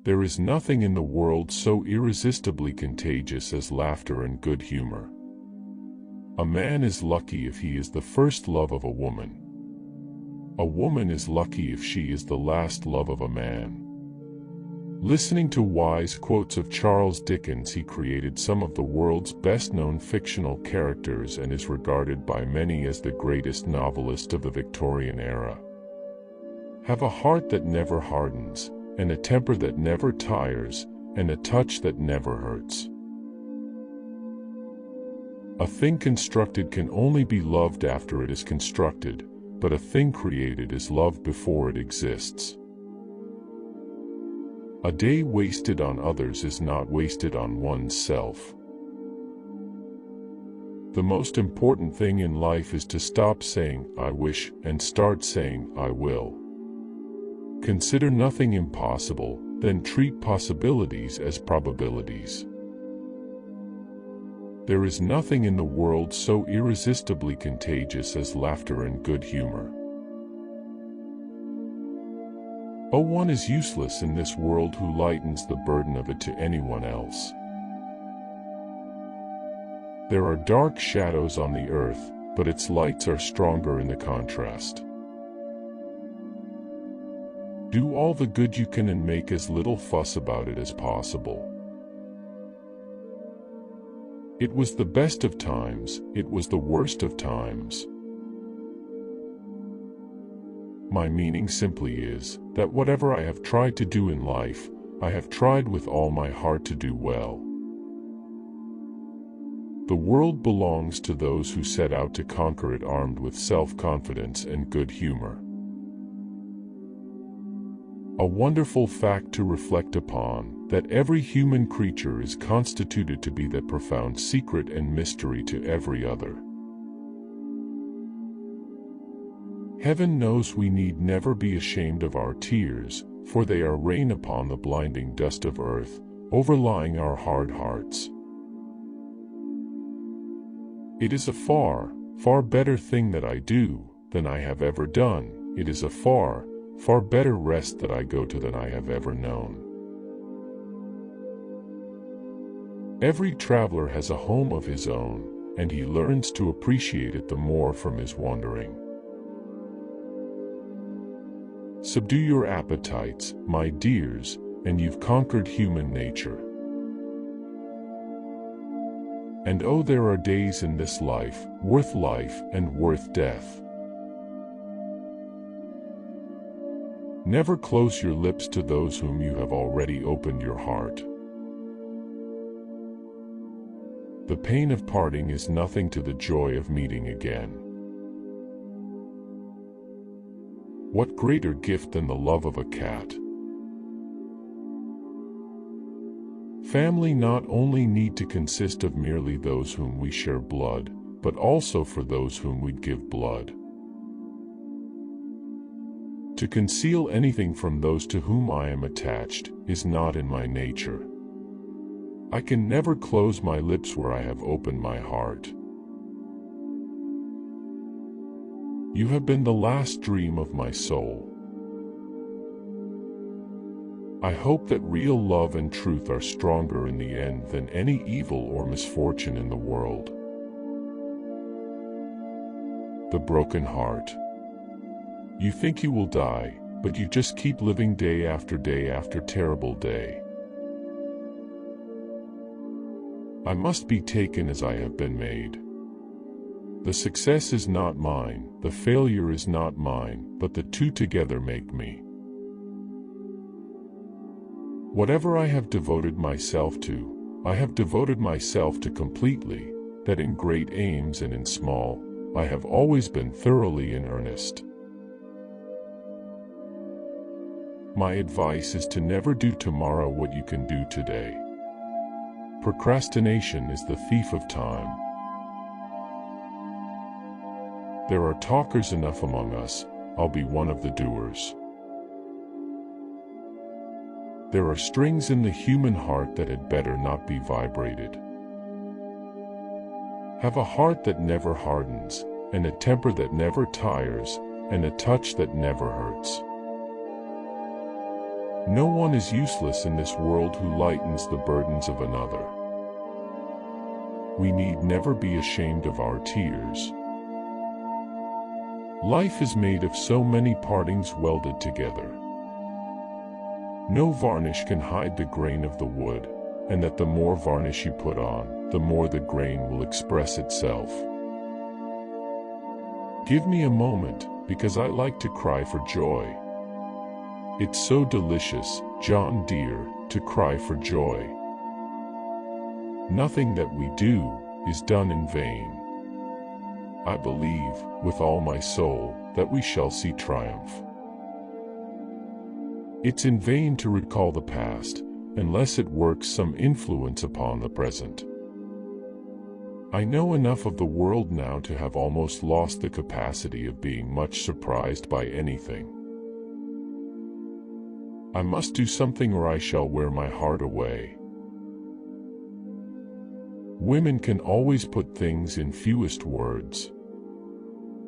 There is nothing in the world so irresistibly contagious as laughter and good humor. A man is lucky if he is the first love of a woman. A woman is lucky if she is the last love of a man. Listening to wise quotes of Charles Dickens, he created some of the world's best-known fictional characters and is regarded by many as the greatest novelist of the Victorian era. Have a heart that never hardens, and a temper that never tires, and a touch that never hurts. A thing constructed can only be loved after it is constructed, but a thing created is loved before it exists. A day wasted on others is not wasted on oneself. The most important thing in life is to stop saying, "I wish," and start saying, "I will." Consider nothing impossible, then treat possibilities as probabilities. There is nothing in the world so irresistibly contagious as laughter and good humor. One is useless in this world who lightens the burden of it to anyone else. There are dark shadows on the earth, but its lights are stronger in the contrast. Do all the good you can and make as little fuss about it as possible. It was the best of times, it was the worst of times. My meaning simply is that whatever I have tried to do in life, I have tried with all my heart to do well. The world belongs to those who set out to conquer it armed with self-confidence and good humor. A wonderful fact to reflect upon, that every human creature is constituted to be that profound secret and mystery to every other. Heaven knows we need never be ashamed of our tears, for they are rain upon the blinding dust of earth, overlying our hard hearts. It is a far, far better thing that I do, than I have ever done. It is a far, far better rest that I go to than I have ever known. Every traveler has a home of his own, and he learns to appreciate it the more from his wandering. Subdue your appetites, my dears, and you've conquered human nature. And oh, there are days in this life and worth death. Never close your lips to those whom you have already opened your heart. The pain of parting is nothing to the joy of meeting again. What greater gift than the love of a cat? Family not only need to consist of merely those whom we share blood, but also for those whom we'd give blood. To conceal anything from those to whom I am attached is not in my nature. I can never close my lips where I have opened my heart. You have been the last dream of my soul. I hope that real love and truth are stronger in the end than any evil or misfortune in the world. The broken heart. You think you will die, but you just keep living day after terrible day. I must be taken as I have been made. The success is not mine, the failure is not mine, but the two together make me. Whatever I have devoted myself to, I have devoted myself to completely, that in great aims and in small, I have always been thoroughly in earnest. My advice is to never do tomorrow what you can do today. Procrastination is the thief of time. There are talkers enough among us, I'll be one of the doers. There are strings in the human heart that had better not be vibrated. Have a heart that never hardens, and a temper that never tires, and a touch that never hurts. No one is useless in this world who lightens the burdens of another. We need never be ashamed of our tears. Life is made of so many partings welded together. No varnish can hide the grain of the wood, and that the more varnish you put on, the more the grain will express itself. Give me a moment, because I like to cry for joy. It's so delicious, John dear, to cry for joy. Nothing that we do is done in vain. I believe, with all my soul, that we shall see triumph. It's in vain to recall the past, unless it works some influence upon the present. I know enough of the world now to have almost lost the capacity of being much surprised by anything. I must do something or I shall wear my heart away. Women can always put things in fewest words,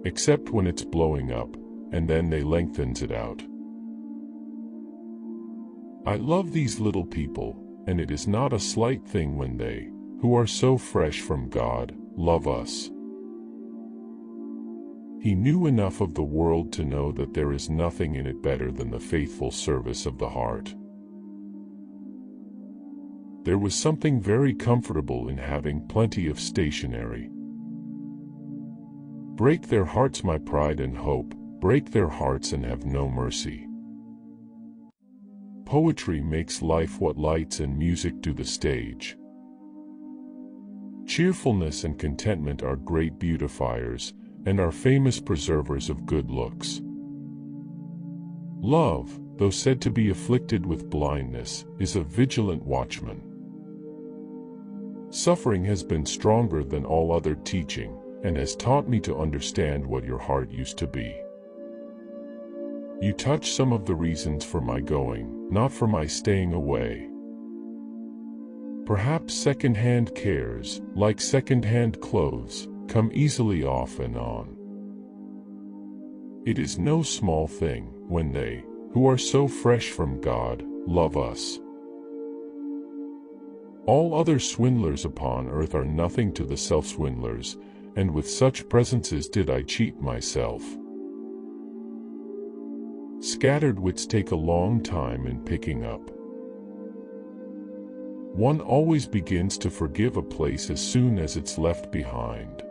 except when it's blowing up, and then they lengthens it out. I love these little people, and it is not a slight thing when they, who are so fresh from God, love us. He knew enough of the world to know that there is nothing in it better than the faithful service of the heart. There was something very comfortable in having plenty of stationery. Break their hearts, my pride and hope, break their hearts and have no mercy. Poetry makes life what lights and music do the stage. Cheerfulness and contentment are great beautifiers, and are famous preservers of good looks. Love, though said to be afflicted with blindness, is a vigilant watchman. Suffering has been stronger than all other teaching, and has taught me to understand what your heart used to be. You touch some of the reasons for my going, not for my staying away. Perhaps second-hand cares, like second-hand clothes, come easily off and on. It is no small thing, when they, who are so fresh from God, love us. All other swindlers upon earth are nothing to the self-swindlers, and with such presences did I cheat myself. Scattered wits take a long time in picking up. One always begins to forgive a place as soon as it's left behind.